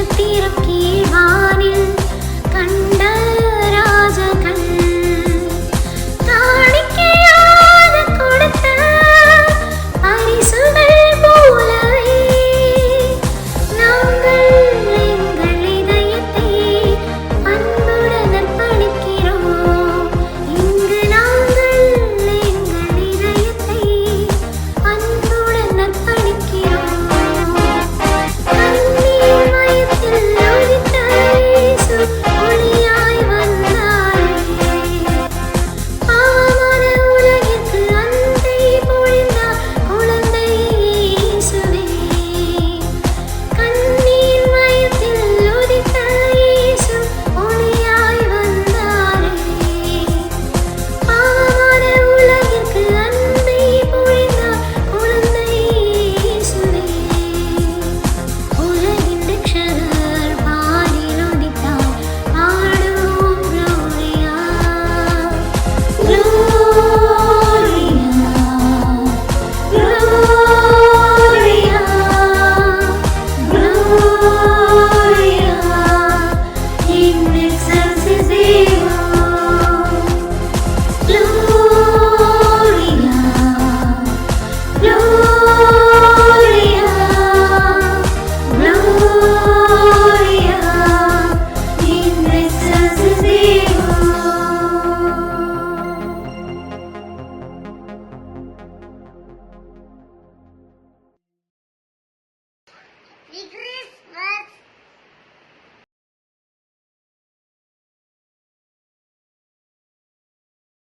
நட்சத்திரம் கீழ்வானில் கண்ட ராஜகள் காணிக்கையாக கொடுத்த பரிசுகள் போலவே நாங்கள் எங்கள் இதயத்தை அன்புடன் அர்ப்பணிக்கிறோம். இங்கு நாங்கள் எங்கள் இதயத்தை அன்புடன் அர்ப்பணிக்கிறோம். கண்ணீர் மயத்தில் உதித்த இயேசு ஒளியாய் வந்தாரே. பாவமான உலகிற்கு அன்பை பொழிந்தார் குழந்தை இயேசுவே. கண்ணீர் மயத்தில் உதித்த இயேசு ஒளியாய் வந்தாரே. பாவமான உலகிற்கு அன்பை பொழிந்தார் குழந்தை இயேசுவே. உலகின் ரட்சகர் வானில் உதித்தார். பாடுவோம் Gloria, Gloria, Gloria, Gloria in excelsis Deo. Gloria, Gloria, Gloria in excelsis Deo. Vikram